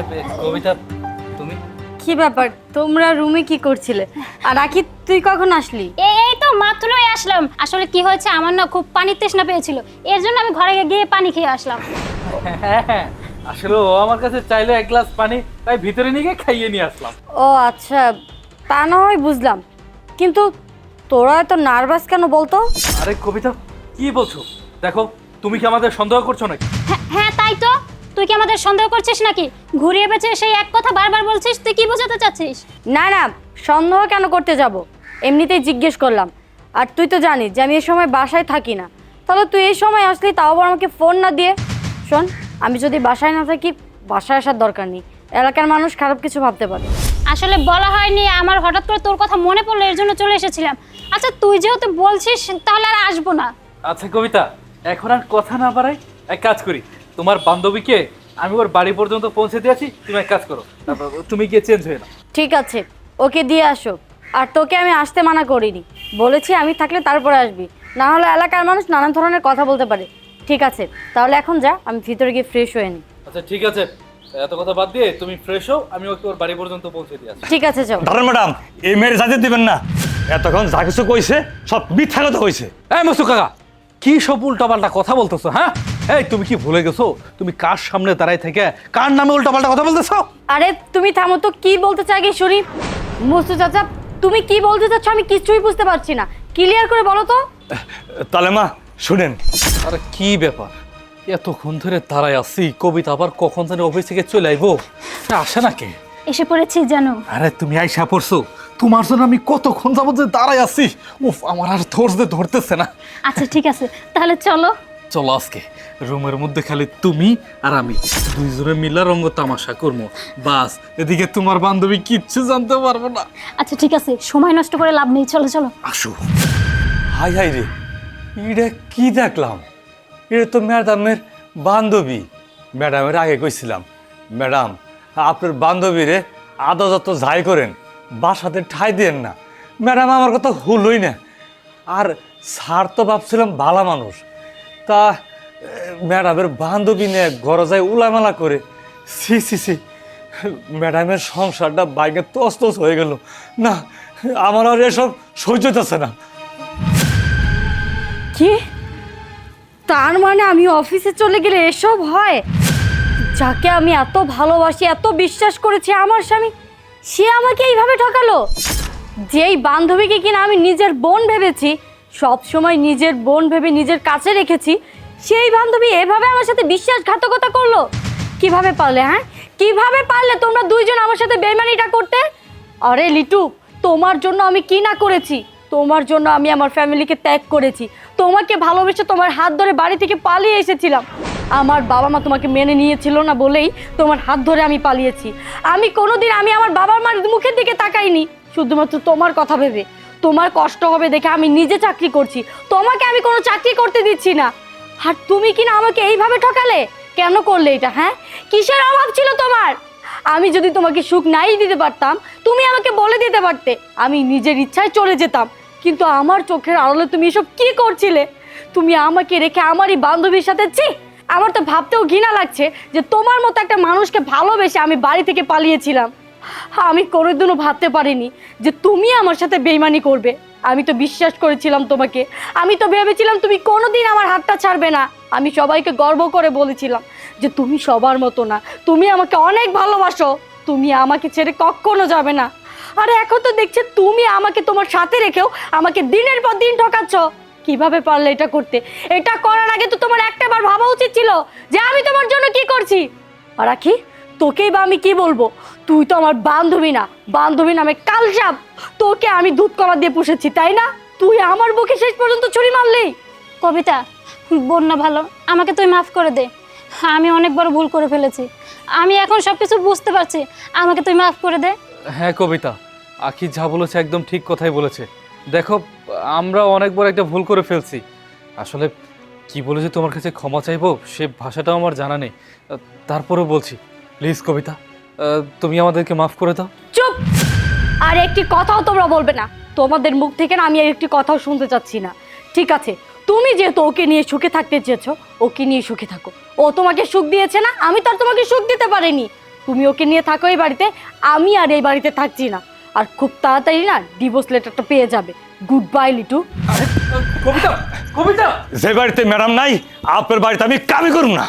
কবিতা তুমি কি ব্যাপার, তোমরা রুমে কি করছিলে? আর রাখি, তুই কখন আসলি? এই তো মাত্রই আসলাম। আসলে কি হয়েছে, আমার না খুব পানির তৃষ্ণা পেয়েছিল, এর জন্য আমি ঘরে গিয়ে পানি খেয়ে আসলাম। হ্যাঁ, আসলে ও আমার কাছে চাইলো এক গ্লাস পানি, তাই ভিতরে নিয়ে গিয়ে খাইয়ে নিয়ে আসলাম। ও আচ্ছা, তা না হয় বুঝলাম, কিন্তু তোরা এত নার্ভাস কেন বলতো? আরে কবিতা, কি বলছো? দেখো, তুমি কি আমাদের সন্দেহ করছো নাকি? হ্যাঁ তাই তো, তুই কি আমাদের সন্দেহ করছিস নাকি? ঘুরিয়ে পেঁচে সেই এক কথা বারবার বলছিস, তুই কি বোঝাতে চাচ্ছিস? না না, সন্দেহ কেন করতে যাব, এমনিতেই জিজ্ঞেস করলাম। আর তুই তো জানিস যে আমি এই সময় বাসায় থাকি না, তাহলে তুই এই সময় আসলি, তাও আবার আমাকে ফোন না দিয়ে। শোন, আমি যদি বাসায় না থাকি, বাসায় আসার দরকার নেই, এলাকার মানুষ খারাপ কিছু ভাবতে পারে। আসলে বলা হয়নি, আমার হঠাৎ করে তোর কথা মনে পড়লো, এর জন্য চলে এসেছিলাম। আচ্ছা তুই যেহেতু বলছিস, তাহলে আর আসবো না। আচ্ছা কবিতা, এখন আর কথা না বাড়াই, এক কাজ করি, তোমার বান্ধবীকে আমি ওর বাড়ি পর্যন্ত পৌঁছে দিয়েছি, তুমি এক কাজ করো, তারপর তুমি গিয়ে চেঞ্জ হয়ে নাও। ঠিক আছে, ওকে দিয়ে আসো। আর তোকে আমি আসতে মানা করিনি, বলেছি আমি থাকলে তারপরে আসবি, না হলে এলাকার মানুষ নানান ধরনের কথা বলতে পারে। ঠিক আছে, তাহলে এখন যা, আমি ভিতরে গিয়ে ফ্রেশ হয়ে নিই। আচ্ছা ঠিক আছে, এত কথা বাদ দিয়ে তুমি ফ্রেশ হও, আমি ওকে ওর বাড়ি পর্যন্ত পৌঁছে দিয়ে আসি। ঠিক আছে, চল। দাঁড়ান ম্যাডাম, এই মেয়ের যাতে দিবেন না। এতক্ষণ যা কিছু কইছে সব মিথ্যা কথা কইছে। এই মসু কাকা, কি সব উল্টাপাল্টা কথা বলতেছো? হ্যাঁ, এই তুমি কি ভুলে গেছো তুমি কার সামনে দাঁড়াই থেকে কার নামে উল্টাপাল্টা কথা বলতেছো? আরে তুমি থামো তো, কি বলতে চাই আগে শুনি। মুস্তু চাচা, তুমি কি বলতে চাচ্ছ আমি কিছুই বুঝতে পারছি না, ক্লিয়ার করে বলো তো। তাহলে মা শুনেন। আরে কি ব্যাপার, এতক্ষণ ধরে দাঁড়াই আছি, কবিতা আবার কখন জানি অফিস থেকে চলে আইবো, আসে নাকি? এসে পড়েছি জানো। আরে তুমি আইসা পড়ছো, তোমার জন্য আমি কতক্ষণ যাবত যে দাঁড়াই আছি, উফ আমার আর ধরতেছে না। আচ্ছা ঠিক আছে, তাহলে চলো। চলো আজকে রুমের মধ্যে খালি তুমি আর আমি দুইজনে মিলা রঙ্গ তামাশা করবো, বাস এদিকে তোমার বান্ধবী কিচ্ছু জানতে পারবো না। আচ্ছা ঠিক আছে, সময় নষ্ট করে লাভ নেই, চলো চলো। আসো। হাই হাই রে, এটা কি দেখলাম? এটা তো ম্যাডামের বান্ধবী। ম্যাডামের আগে কইছিলাম, ম্যাডাম আপনার বান্ধবীরে আদা যত যাই করেন বাসাতে ঠাই দেন না। ম্যাডাম আমার কথা হলোই না। আর স্যার তো ভাবছিলাম ভালো মানুষ, তা ম্যাডামের বান্ধবী নিয়ে ঘরে যায় উলামেলা করে। সি সি সি, ম্যাডামের সংসারটা বাইকে তস হয়ে গেল। না, আমার আর এসব সহ্য হইতেছে না। কি, তার মানে আমি অফিসে চলে গেলে এসব হয়? যাকে আমি এত ভালোবাসি, এত বিশ্বাস করেছি আমার স্বামী, সে আমাকে এইভাবে ঠকালো। যেই বান্ধবীকে কিনা আমি নিজের বোন ভেবেছি, সব সময় নিজের বোন ভেবে নিজের কাছে রেখেছি, সেই বান্ধবী এভাবে আমার সাথে বিশ্বাসঘাতকতা করলো। কিভাবে পারলে? হ্যাঁ, কিভাবে পারলে তোমরা দুইজন আমার সাথে বেইমানিটা করতে? আরে লিটু, তোমার জন্য আমি কি না করেছি, তোমার জন্য আমি আমার ফ্যামিলিকে ত্যাগ করেছি, তোমাকে ভালোবেসে তোমার হাত ধরে বাড়ি থেকে পালিয়ে এসেছিলাম। আমার বাবা মা তোমাকে মেনে নিয়েছিল না বলেই তোমার হাত ধরে আমি পালিয়েছি। আমি কোনোদিন আমার বাবা মার মুখের দিকে তাকাইনি, শুধুমাত্র তোমার কথা ভেবে, তোমার কষ্ট হবে দেখে আমি নিজে চাকরি করছি, তোমাকে আমি কোনো চাকরি করতে দিচ্ছি না। আর তুমি কিনা আমাকে এইভাবে ঠকালে, কেন করলে এটা? হ্যাঁ, কিসের অভাব ছিল তোমার? আমি যদি তোমাকে সুখ নাই দিতে পারতাম, তুমি আমাকে বলে দিতে পারতে, আমি নিজের ইচ্ছায় চলে যেতাম। কিন্তু আমার চোখের আড়ালে তুমি এসব কি করছিলে? তুমি আমাকে রেখে আমারই বান্ধবীর সাথে, ছি, আমার তো ভাবতেও ঘৃণা লাগছে যে তোমার মতো একটা মানুষকে ভালোবেসে আমি বাড়ি থেকে পালিয়েছিলাম। আমি কোনোদিনও ভাবতে পারিনি যে তুমি আমার সাথে বেইমানি করবে। আমি তো বিশ্বাস করেছিলাম তোমাকে, আমি তো ভেবেছিলাম তুমি কোনোদিন আমার হাতটা ছাড়বে না। আমি সবাইকে গর্ব করে বলেছিলাম যে তুমি সবার মতো না, তুমি আমাকে অনেক ভালোবাসো, তুমি আমাকে ছেড়ে কখনো যাবে না। আরে এখন তো দেখছি তুমি আমাকে তোমার সাথে রেখেও আমাকে দিনের পর দিন ঠকাচ্ছ। কিভাবে পারলে এটা করতে? এটা করার আগে তো তোমার একটাবার ভাবা উচিত ছিল যে আমি তোমার জন্য কি করছি। আর রাখি, তোকেই বা আমি কি বলবো, তুই তো আমার বান্ধবী না, বান্ধবী নামে কালসাপ। তোকে আমি দুধ কলা দিয়ে পুষেছি, তাই না? তুই আমার বুকে শেষ পর্যন্ত ছুরি মারলি। কবিতা, বোন না ভালো, আমাকে তুই মাফ করে দে, আমি অনেক বড় ভুল করে ফেলেছি, আমি এখন সব কিছু বুঝতে পারছি, আমাকে তুই মাফ করে দে। হ্যাঁ কবিতা, আখি যা বলেছে একদম ঠিক কথাই বলেছে। দেখো, আমরা অনেক বড় একটা ভুল করে ফেলছি। আসলে কি বলে যে তোমার কাছে ক্ষমা চাইবো সে ভাষাটাও আমার জানা নেই, তারপরেও বলছি, প্লিজ কবিতা, তুমি আমাদেরকে মাফ করে দাও। চুপ! আর একটি কথাও তোমরা বলবে না, তোমাদের মুখ থেকে না আমি আর একটি কথাও শুনতে চাচ্ছি না। ঠিক আছে, তুমি যেহেতু ওকে নিয়ে সুখে থাকতে চেয়েছো, ওকে নিয়ে সুখে থাকো। ও তোমাকে সুখ দিয়েছে না, আমি তো আর তোমাকে সুখ দিতে পারিনি। তুমি ওকে নিয়ে থাকো এই বাড়িতে, আমি আর এই বাড়িতে থাকছি না। আর খুব তাড়াতাড়ি না ডিভোর্স লেটারটা পেয়ে যাবে। Good bye Litu. কবিতা, কবিতা। যে বাড়িতে ম্যাডাম নাই আপনার বাড়িতে আমি কামই করব না।